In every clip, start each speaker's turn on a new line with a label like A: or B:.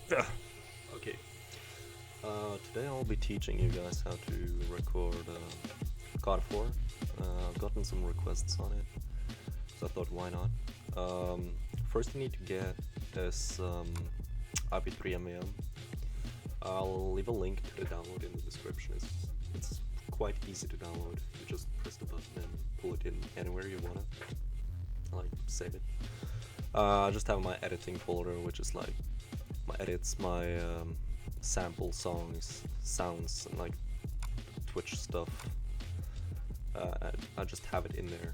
A: Okay. Today I'll be teaching you guys how to record COD 4. I've gotten some requests on it, so I thought why not. First you need to get this iw3mvm. I'll leave a link to the download in the description. It's quite easy to download. You just press the button and pull it in anywhere you wanna. Like save it. I just have my editing folder, which is like my edits, my sample songs, sounds, and like Twitch stuff. I just have it in there.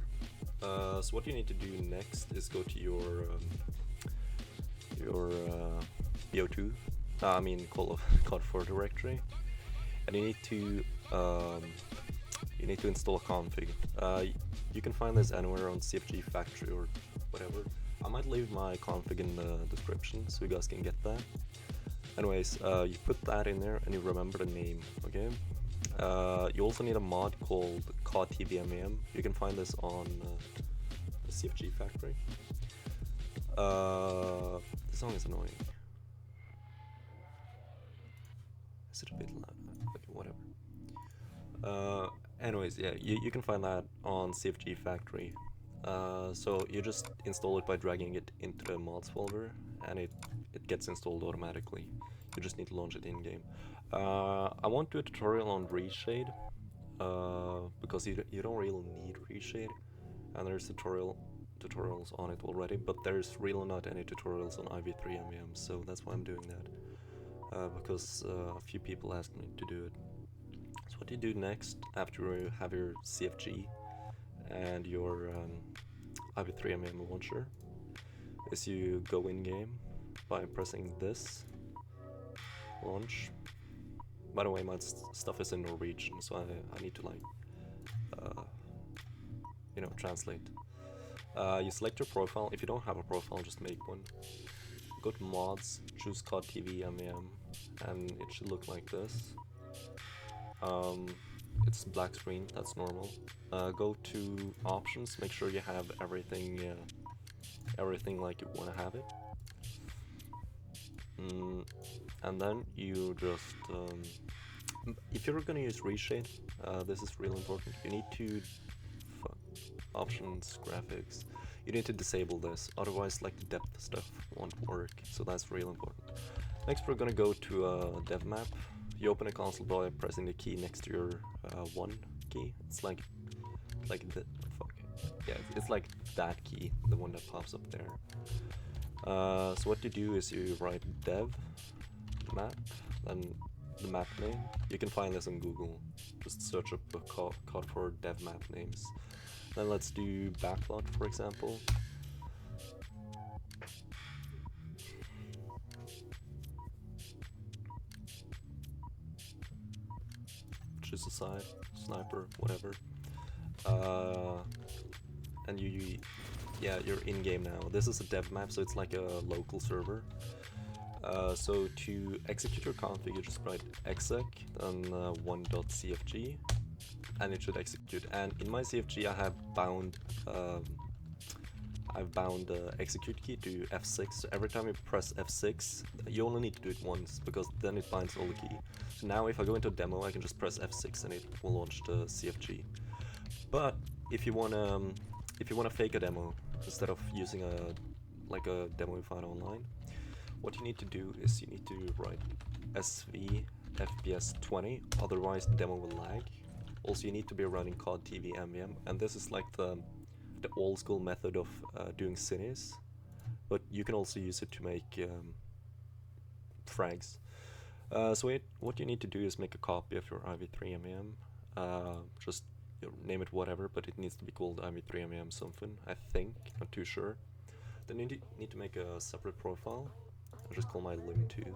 A: So what you need to do next is go to your iw2, COD 4 directory, and you need to install a config. You can find this anywhere on CFG Factory or whatever. I might leave my config in the description so you guys can get that. Anyways, you put that in there and you remember the name, okay? You also need a mod called COD-tvmvm. You can find this on the CFG Factory. This song is annoying. Is it a bit loud? Okay, whatever. Anyways, yeah, you can find that on CFG Factory. So you just install it by dragging it into the mods folder, and it gets installed automatically. You just need to launch it in-game. I won't do a tutorial on reshade, because you don't really need reshade, and there's tutorials on it already, but there's really not any tutorials on iw3mvm, so that's why I'm doing that. Because a few people asked me to do it. So what you do next, after you have your CFG and your iw3mvm launcher, is you go in-game by pressing this, launch. By the way, my stuff is in Norwegian, so I need to like, translate. You select your profile. If you don't have a profile, just make one. Go to mods, choose COD-tvmvm, and it should look like this. It's black screen, that's normal. Go to options, make sure you have everything like you want to have it. And then you just, if you're gonna use reshade, this is really important. You need to, options, graphics, you need to disable this, otherwise like the depth stuff won't work, so that's really important. Next we're gonna go to a dev map. You open a console by pressing the key next to your 1 key. It's like the, yeah, it's like that key, the one that pops up there. So what you do is you write dev map, then the map name. You can find this on Google. Just search up a COD for dev map names. Then let's do backlot, for example. Choose a side, sniper, whatever. And you're in-game now. This is a dev map, so it's like a local server. So to execute your config, you just write exec, then 1.cfg, and it should execute. And in my CFG, I have bound execute key to F6. So every time you press F6, you only need to do it once, because then it binds all the key. So now if I go into a demo, I can just press F6 and it will launch the CFG. But if you wanna fake a demo instead of using a demo you find online, what you need to do is you need to write SV FPS 20, otherwise the demo will lag. Also, you need to be running COD-tvmvm, and this is like the old school method of doing cinis, but you can also use it to make frags. So what you need to do is make a copy of your iw3mvm. Just name it whatever, but it needs to be called iw3mvm something, I think, not too sure. Then you need to make a separate profile. I'll just call my lim2.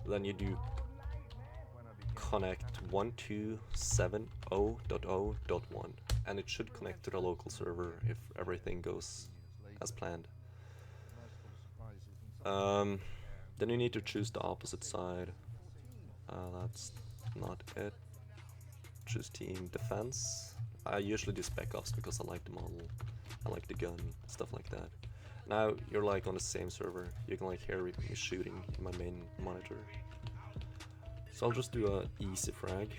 A: Then you do connect 127.0.0.1, and it should connect to the local server if everything goes as planned. Then you need to choose the opposite side. That's not it. Choose team defense. I usually do spec ops because I like the model, I like the gun, stuff like that. Now you're like on the same server. You can like hear me shooting in my main monitor. So I'll just do a easy frag.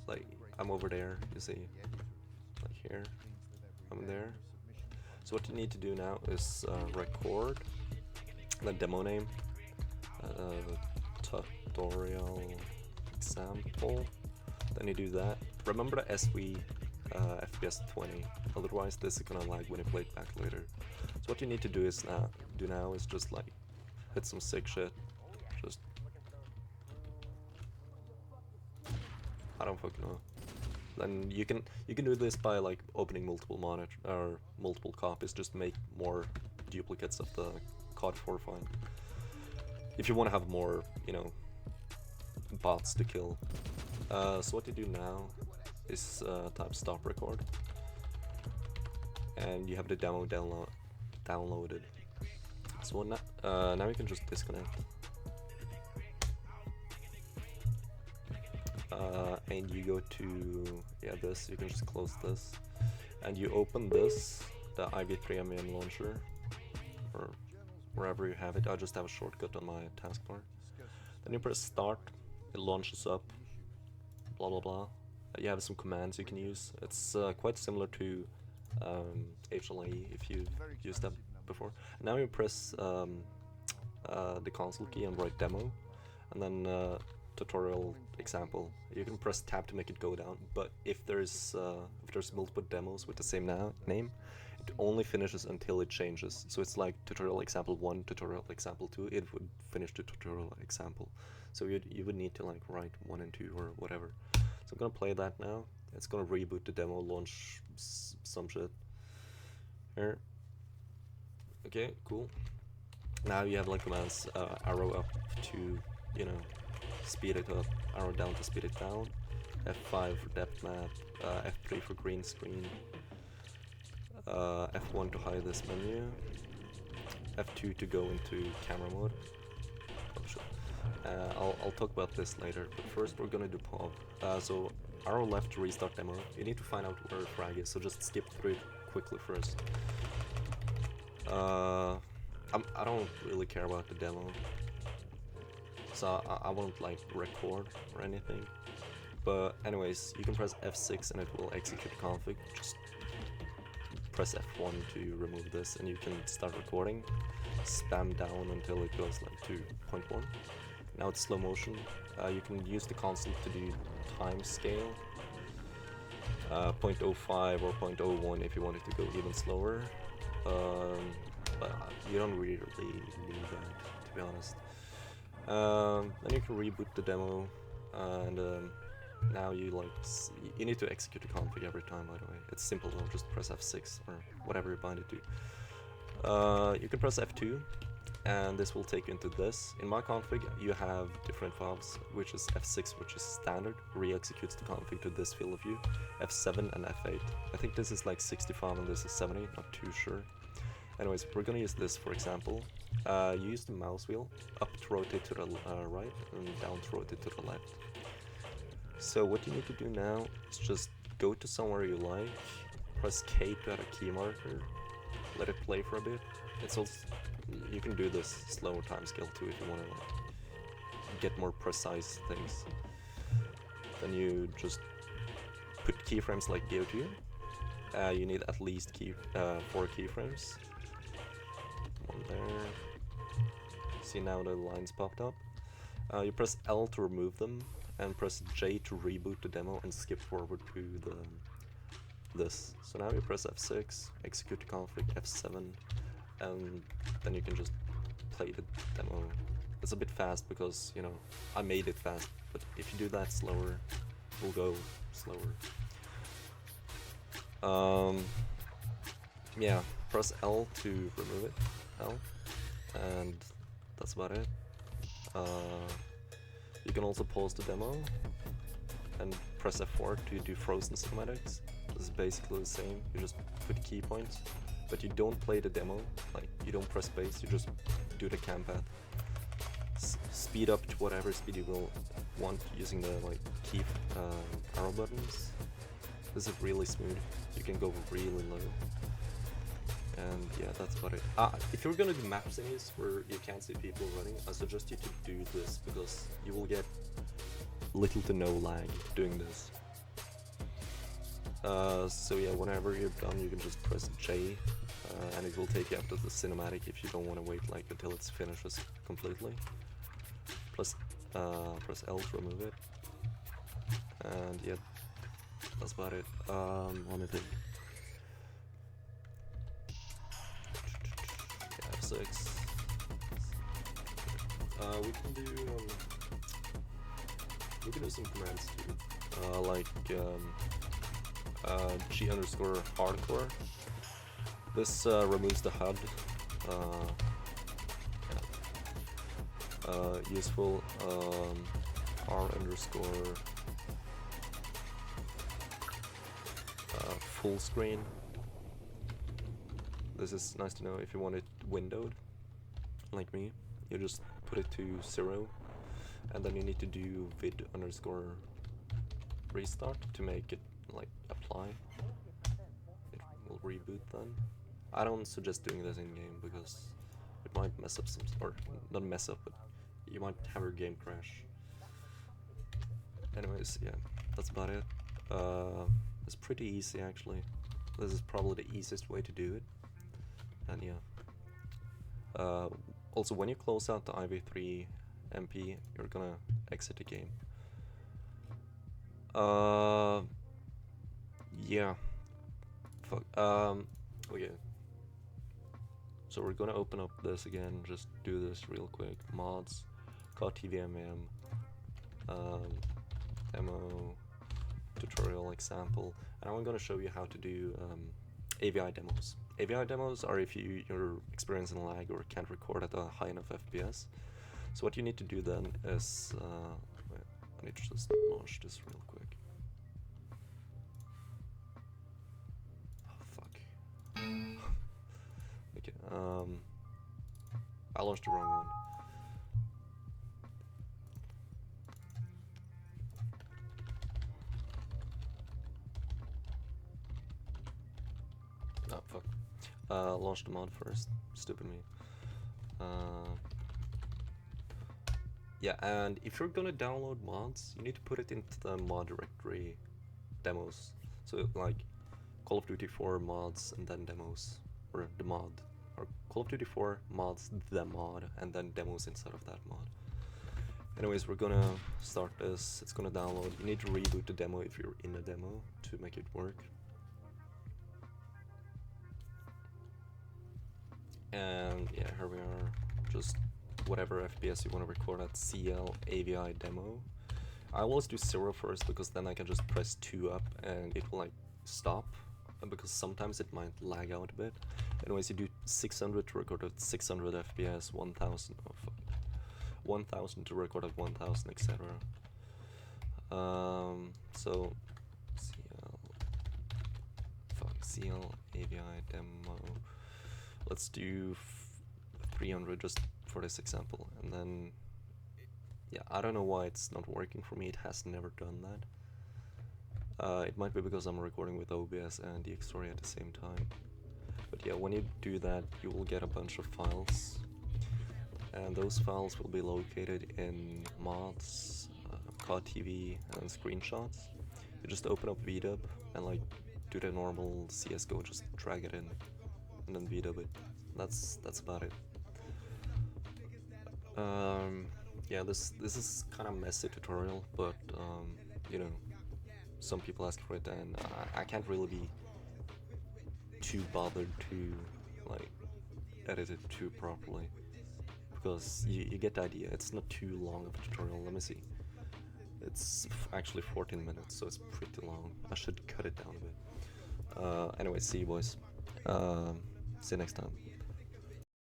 A: Like I'm over there, you see, like here, I'm there. So what you need to do now is record the demo name, tutorial example. Then you do that. Remember the SV FPS 20, otherwise this is gonna lag when you play it back later. So what you need to do is now is just like hit some sick shit. Just I don't fucking know. Then you can do this by like opening multiple monitor or multiple copies, just make more duplicates of the COD 4 file. If you want to have more, you know, bots to kill. So what you do now is type stop record, and you have the demo downloaded. So now you can just disconnect. And you go to this. You can just close this, and you open this, the iw3mvm launcher, or wherever you have it. I just have a shortcut on my taskbar. Then you press start. It launches up. Blah blah blah. You have some commands you can use. It's quite similar to HLAE if you've used that before. Now you press the console key and write demo, and then tutorial example. You can press tab to make it go down, but if there's multiple demos with the same name, it only finishes until it changes. So it's like tutorial example 1, tutorial example 2, it would finish to tutorial example. So you would need to like write 1 and 2 or whatever. So I'm gonna play that now. It's gonna reboot the demo, launch some shit. Here. Okay, cool. Now you have like commands, arrow up to, you know, speed it up, arrow down to speed it down, F5 for depth map, F3 for green screen, F1 to hide this menu, F2 to go into camera mode. Oh, shit. I'll talk about this later, but first we're gonna do POV. So arrow left to restart demo. You need to find out where frag is, so just skip through it quickly first. I don't really care about the demo, so I won't like record or anything. But anyways, you can press F6 and it will execute config. Just press F1 to remove this and you can start recording. Spam down until it goes like to 0.1. Now it's slow motion. You can use the console to do time scale. 0.05 or 0.01 if you want it to go even slower. But you don't really need that, to be honest. Then you can reboot the demo, and now you need to execute the config every time. By the way, it's simple though. Just press F6 or whatever you bind it to. You can press F2, and this will take you into this. In my config, you have different files, which is F6, which is standard, re-executes the config to this field of view. F7 and F8. I think this is like 65 and this is 70. Not too sure. Anyways, we're gonna use this for example. You use the mouse wheel up to rotate to the right and down to rotate to the left. So what you need to do now is just go to somewhere you like, press K to add a key marker, let it play for a bit. It's also, you can do this slower time scale too if you want to like, get more precise things. Then you just put keyframes like DO2. You need at least 4 keyframes. One there. See now the lines popped up. You press L to remove them, and press J to reboot the demo and skip forward to this. So now you press F6, execute the config, F7, and then you can just play the demo. It's a bit fast because, you know, I made it fast, but if you do that slower, it will go slower. Yeah, press L to remove it, L, and that's about it. You can also pause the demo and press F4 to do frozen cinematics. This is basically the same, you just put key points, but you don't play the demo, like you don't press space, you just do the cam path. Speed up to whatever speed you will want using the like key arrow buttons. This is really smooth, you can go really low. And yeah, that's about it. If you're gonna do map thingies where you can't see people running, I suggest you to do this because you will get little to no lag doing this. So yeah, whenever you're done, you can just press J, and it will take you up to the cinematic if you don't want to wait like until it finishes completely. Press L to remove it, and yeah, that's about it. Let me think. Yeah, F6. We can do some commands too, like G_hardcore. This removes the HUD. Useful R_ full screen. This is nice to know if you want it windowed, like me. You just put it to 0, and then you need to do vid_restart to make it like apply. It will reboot then. I don't suggest doing this in game because it might mess up some, or not mess up, but you might have your game crash. Anyways, yeah, that's about it. It's pretty easy actually. This is probably the easiest way to do it. And yeah. Also, when you close out the iw3mvm, you're gonna exit the game. Yeah. Fuck. Okay. So we're gonna open up this again. Just do this real quick. Mods, iw3mvm, demo, tutorial example, and I'm gonna show you how to do AVI demos. AVI demos are if you're experiencing lag or can't record at a high enough FPS. So what you need to do then is, wait, I need to just launch this real quick. Oh, fuck. Okay, I launched the wrong one. Oh, fuck. Launch the mod first. Stupid me. Yeah, and if you're gonna download mods, you need to put it into the mod directory demos. So like Call of Duty 4 mods and then demos, or the mod, or Call of Duty 4 mods, the mod, and then demos inside of that mod. Anyways, we're gonna start this. It's gonna download. You need to reboot the demo if you're in a demo to make it work. And yeah, here we are. Just whatever FPS you want to record at, CL AVI demo. I always do 0 first because then I can just press 2 up and it will like stop, because sometimes it might lag out a bit. Anyways, you do 600 to record at 600 FPS, 1000, oh fuck, 1000 to record at 1000, etc. So CL AVI demo. Let's do 300 just for this example, and then yeah, I don't know why it's not working for me. It has never done that. It might be because I'm recording with OBS and DxStory at the same time. But yeah, when you do that, you will get a bunch of files, and those files will be located in mods, COD TV, and screenshots. You just open up VDub and like do the normal CSGO, just drag it in, and then VDub it. That's about it. Yeah, this is kind of messy tutorial, but you know, some people ask for it, and I can't really be too bothered to like edit it too properly, because you get the idea. It's not too long of a tutorial. Let me see. It's actually 14 minutes, so it's pretty long. I should cut it down a bit. Anyway, see you boys. See you next time.